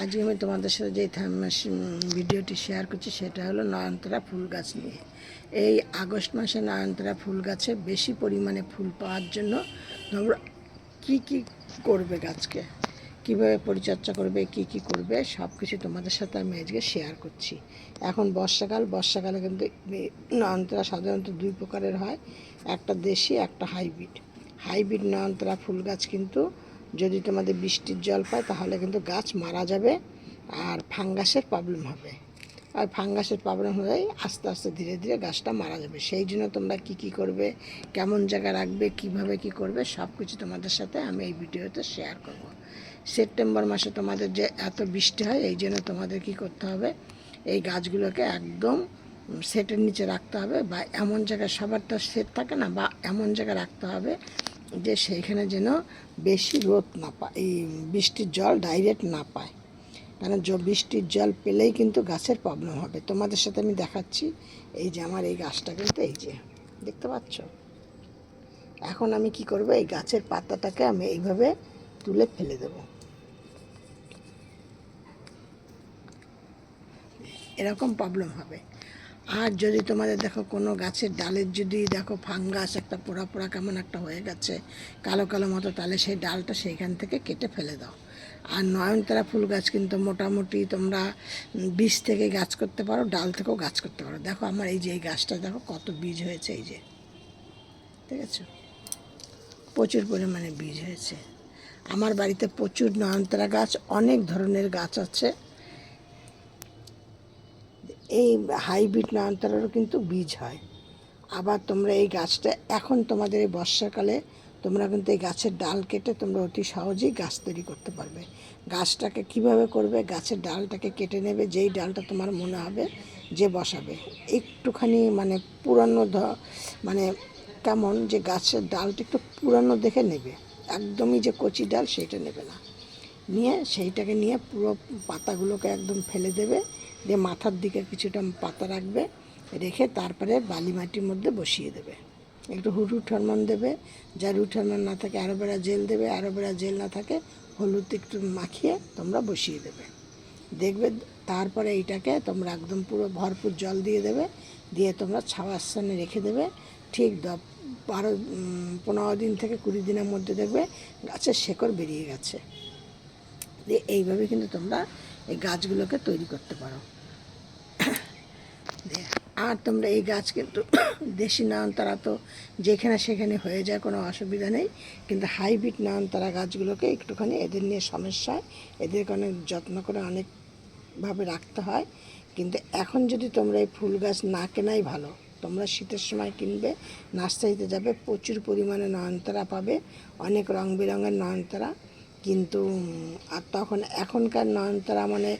আজকে আমি তোমাদের সাথে যে ভিডিওটি শেয়ার করছি সেটা হলো নয়নতারা ফুল গাছ নিয়ে। এই আগস্ট মাসে নয়নতারা ফুল গাছে বেশি পরিমাণে ফুল পাওয়ার জন্য তোমরা কী কী করবে, গাছকে কীভাবে পরিচর্যা করবে, কি করবে, সব কিছু তোমাদের সাথে আমি আজকে শেয়ার করছি। এখন বর্ষাকালে কিন্তু নয়নতারা সাধারণত দুই প্রকারের হয়, একটা দেশি, একটা হাইব্রিড নয়নতারা ফুল গাছ কিন্তু যদি তোমাদের বৃষ্টির জল পায় তাহলে কিন্তু গাছ মারা যাবে আর ফাঙ্গাসের প্রবলেম হবে। আর ফাঙ্গাসের প্রবলেম হলেই আস্তে আস্তে ধীরে ধীরে গাছটা মারা যাবে। সেই জন্য তোমরা কি করবে, কেমন জায়গা রাখবে, কিভাবে কি করবে, সব কিছু তোমাদের সাথে আমি এই ভিডিওতে শেয়ার করব। সেপ্টেম্বর মাসে তোমাদের যে এত বৃষ্টি হয়, এই জন্য তোমাদের কি করতে হবে, এই গাছগুলোকে একদম সেটের নিচে রাখতে হবে, বা এমন জায়গায়, সবার তো সেট থাকে না, বা এমন জায়গায় রাখতে হবে যে সেইখানে যেন বেশি রোদ না পায়, এই বৃষ্টির জল ডাইরেক্ট না পায়। কারণ বৃষ্টির জল পেলেই কিন্তু গাছের প্রবলেম হবে। তোমাদের সাথে আমি দেখাচ্ছি। এই যে আমার এই গাছটা কিন্তু এই যে দেখতে পাচ্ছ। এখন আমি কি করব, এই গাছের পাতাটাকে আমি এইভাবে তুলে ফেলে দেব। এরকম প্রবলেম হবে। আর যদি তোমাদের দেখো কোনো গাছের ডালের যদি দেখো ফাঙ্গাস একটা পোড়া পোড়া কেমন একটা হয়ে গেছে, কালো কালো মতো, তাহলে সেই ডালটা সেইখান থেকে কেটে ফেলে দাও। আর নয়নতারা ফুল গাছ কিন্তু মোটামুটি তোমরা বীজ থেকে গাছ করতে পারো, ডাল থেকেও গাছ করতে পারো। দেখো আমার এই যে এই গাছটা দেখো কত বীজ হয়েছে, এই যে ঠিক আছে, প্রচুর পরিমাণে বীজ হয়েছে। আমার বাড়িতে প্রচুর নয়নতারা গাছ, অনেক ধরনের গাছ আছে। এই হাইব্রিড নয়নতারারও কিন্তু বীজ হয়। আবার তোমরা এই গাছটা এখন তোমাদের এই বর্ষাকালে তোমরা কিন্তু এই গাছের ডাল কেটে তোমরা অতি সহজেই গাছ তৈরি করতে পারবে। গাছটাকে কিভাবে করবে, গাছের ডালটাকে কেটে নেবে, যেই ডালটা তোমার মনে হবে যে বসাবে, একটুখানি মানে পুরানো মানে কেমন যে গাছের ডালটা একটু পুরানো দেখে নেবে, একদমই যে কচি ডাল সেটা নেবে না। নিয়ে সেইটাকে নিয়ে পুরো পাতাগুলোকে একদম ফেলে দেবে, দিয়ে মাথার দিকে কিছুটা পাতা রাখবে, রেখে তারপরে বালি মাটির মধ্যে বসিয়ে দেবে। একটু রুট হরমোন দেবে, যা রুট হরমোন না থাকে অ্যালোভেরা জেল দেবে, অ্যালোভেরা জেল না থাকে হলুদ একটু মাখিয়ে তোমরা বসিয়ে দেবে। দেখবে তারপরে এইটাকে তোমরা একদম পুরো ভরপুর জল দিয়ে দেবে, দিয়ে তোমরা ছাওয়ার স্থানে রেখে দেবে। ঠিক 15 দিন থেকে 20 দিনের মধ্যে দেখবে গাছের শেকড় বেরিয়ে গেছে। দিয়ে এইভাবে কিন্তু তোমরা এই গাছগুলোকে তৈরি করতে পারো। আর তোমরা এই গাছ কিন্তু দেশি নয়নতারা তো যেখানে সেখানে হয়ে যায়, কোনো অসুবিধা নেই। কিন্তু হাইব্রিড নয়নতারা গাছগুলোকে একটুখানি এদের নিয়ে সমস্যা হয়, এদেরকে অনেক যত্ন করে অনেকভাবে রাখতে হয়। কিন্তু এখন যদি তোমরা এই ফুল গাছ না কেনাই ভালো। তোমরা শীতের সময় কিনবে, নার্সারিতে যাবে, প্রচুর পরিমাণে নয়নতারা পাবে, অনেক রং বেরঙের নয়নতারা। কিন্তু আর তখন এখনকার নয়নতারা মানে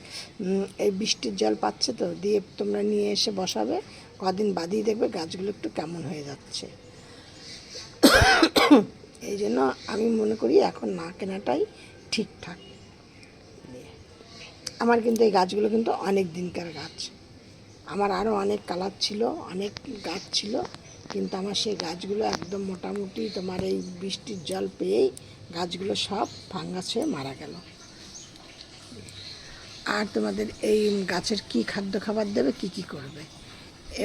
এই বৃষ্টির জল পাচ্ছে তো, দিয়ে তোমরা নিয়ে এসে বসাবে, কদিন বাদেই দেখবে গাছগুলো একটু কেমন হয়ে যাচ্ছে। এই জন্য আমি মনে করি এখন না কেনাটাই ঠিকঠাক। আমার কিন্তু এই গাছগুলো কিন্তু অনেক দিনকার গাছ। আমার আরও অনেক কালার ছিল, অনেক গাছ ছিল, কিন্তু আমার সেই গাছগুলো একদম মোটামুটি তোমার এই বৃষ্টির জল পেয়েই গাছগুলো সব ফাঙ্গাস হয়ে মারা গেল। আর তোমাদের এই গাছের কি খাদ্য খাবার দেবে, কি করবে,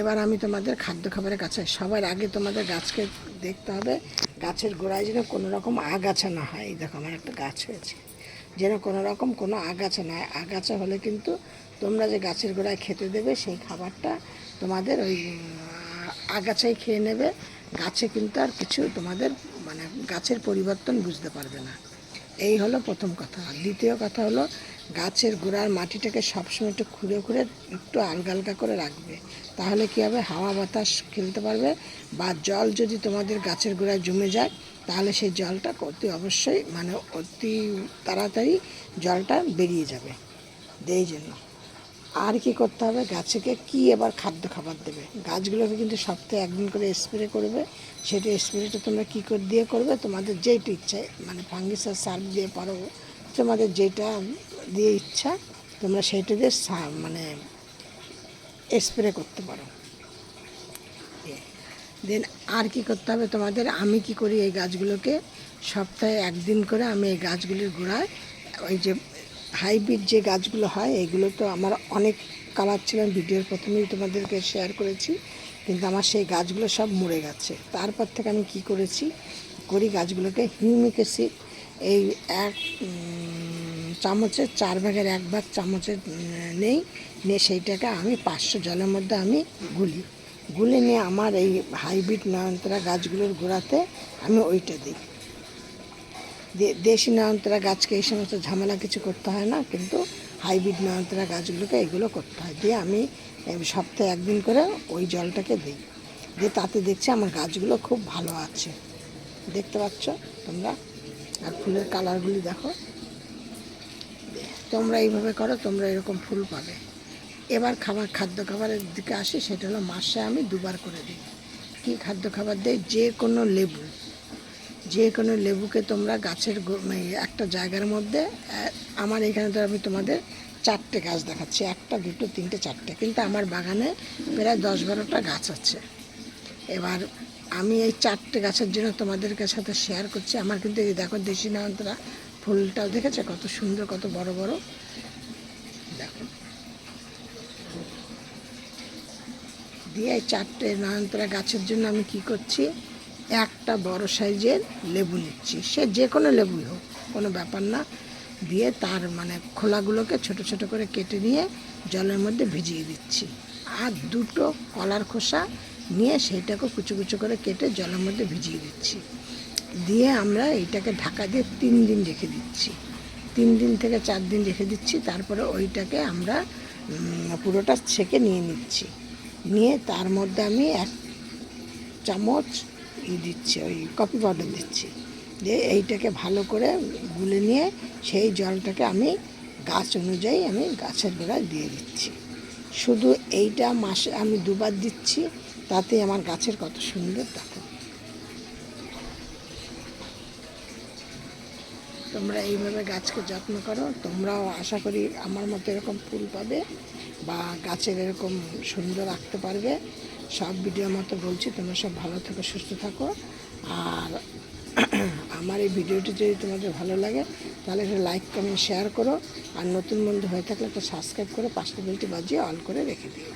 এবার আমি তোমাদের খাদ্য খাবারের কাছে সবার আগে তোমাদের গাছকে দেখতে হবে গাছের গোড়ায় যেন কোনো রকম আগাছা না হয়। এই দেখো আমার একটা গাছ হয়েছে, যেন কোনো রকম কোনো আগাছা না হয়। আগাছা হলে কিন্তু তোমরা যে গাছের গোড়ায় খেতে দেবে সেই খাবারটা তোমাদের ওই আগাছাই খেয়ে নেবে। গাছে কিন্তু আর কিছু তোমাদের মানে গাছের পরিবর্তন বুঝতে পারবে না। এই হলো প্রথম কথা। দ্বিতীয় কথা হলো গাছের গোড়ার মাটিটাকে সবসময় একটু খুঁড়ে একটু আলগা করে রাখবে। তাহলে কী হবে, হাওয়া বাতাস খেলতে পারবে। বা জল যদি তোমাদের গাছের গোড়ায় জমে যায় তাহলে সেই জলটা অতি অবশ্যই মানে অতি তাড়াতাড়ি জলটা বেরিয়ে যাবে। এই জন্য আর কি করতে হবে, গাছকে কি এবার খাদ্য খাবার দেবে। গাছগুলোকে কিন্তু সপ্তাহে একদিন করে স্প্রে করবে। সেটা স্প্রেটা তোমরা কী করে দিয়ে করবে, তোমাদের যেইটা ইচ্ছা, মানে ফাঙ্গিসাইড সার্ফ দিয়ে পারো, তোমাদের যেটা দিয়ে ইচ্ছা তোমরা সেইটা দিয়ে মানে স্প্রে করতে পারো। দেন আর কি করতে হবে তোমাদের, আমি কি করি এই গাছগুলোকে সপ্তাহে একদিন করে আমি এই গাছগুলির গোড়ায় ওই যে হাইব্রিড যে গাছগুলো হয় এগুলো তো আমার অনেক কালার ছিল, ভিডিওর প্রথমেই তোমাদেরকে শেয়ার করেছি, কিন্তু আমার সেই গাছগুলো সব মরে গেছে। তারপর থেকে আমি কি করেছি, গাছগুলোকে হিউমিক অ্যাসিড এই এক চামচের 1/4 চামচের নেই, নিয়ে সেইটাকে আমি 500 জলের মধ্যে আমি গুলে নিয়ে আমার এই হাইব্রিড নয়নতারা গাছগুলোর গোড়াতে আমি ওইটা দিই। দেশি নয়নতারা গাছকে এই সমস্ত ঝামেলা কিছু করতে হয় না, কিন্তু হাইব্রিড নয়নতারা গাছগুলোকে এগুলো করতে হয়। দিয়ে আমি সপ্তাহে 1 দিন করে ওই জলটাকে দিই, দিয়ে তাতে দেখছি আমার গাছগুলো খুব ভালো আছে। দেখতে পাচ্ছ তোমরা, আর ফুলের কালারগুলি দেখো। তোমরা এইভাবে করো, তোমরা এরকম ফুল পাবে। এবার খাদ্য খাবারের দিকে আসি, সেটা হলো মাসে আমি 2বার করে দিই। কী খাদ্য খাবার দিই, যে কোনো লেবুকে তোমরা গাছের একটা জায়গার মধ্যে, আমার এখানে তো আমি তোমাদের 4টে গাছ দেখাচ্ছি, 1, 2, 3, 4টে, কিন্তু আমার বাগানে প্রায় 10-12টা গাছ আছে। এবার আমি এই 4টে গাছের জন্য তোমাদের সাথে শেয়ার করছি। আমার কিন্তু এই দেখো দেশি নয়নতারা ফুলটাও দেখেছে কত সুন্দর, কত বড় বড়, দেখো। দিয়ে এই 4টে নয়নতারা গাছের জন্য আমি কি করছি, একটা বড় সাইজের লেবু নিচ্ছি, সে যে কোনো লেবুই হোক, কোনো ব্যাপার না। দিয়ে তার খোলাগুলোকে ছোট ছোট করে কেটে নিয়ে জলের মধ্যে ভিজিয়ে দিচ্ছি। আর 2টো কলার খোসা নিয়ে সেইটাকে কুচো কুচো করে কেটে জলের মধ্যে ভিজিয়ে দিচ্ছি। দিয়ে আমরা এইটাকে ঢাকা দিয়ে 3 দিন রেখে দিচ্ছি, 3 দিন থেকে 4 দিন রেখে দিচ্ছি। তারপরে ওইটাকে আমরা পুরোটা ছেঁকে নিয়ে নিচ্ছি, নিয়ে তার মধ্যে আমি 1 চামচ দিচ্ছি, ওই কফি পাউডার দিচ্ছি। দিয়ে এইটাকে ভালো করে গুলে নিয়ে সেই জলটাকে আমি গাছ অনুযায়ী আমি গাছের গোড়ায় দিয়ে দিচ্ছি। শুধু এইটা মাসে আমি 2বার দিচ্ছি, তাতে আমার গাছের কত সুন্দর দেখো। তোমরা এইভাবে গাছকে যত্ন করো, তোমরাও আশা করি আমার মতো এরকম ফুল পাবে বা গাছের এরকম সুন্দর রাখতে পারবে। সব ভিডিওর মতো বলছি, তোমরা সব ভালো থাকো, সুস্থ থাকো। আর আমার এই ভিডিওটি যদি তোমাদের ভালো লাগে তাহলে একটা লাইক, কমেন্ট, শেয়ার করো। আর নতুন বন্ধু হয়ে থাকলে একটা সাবস্ক্রাইব করে পাশের বেলটি বাজিয়ে অল করে রেখে দিও।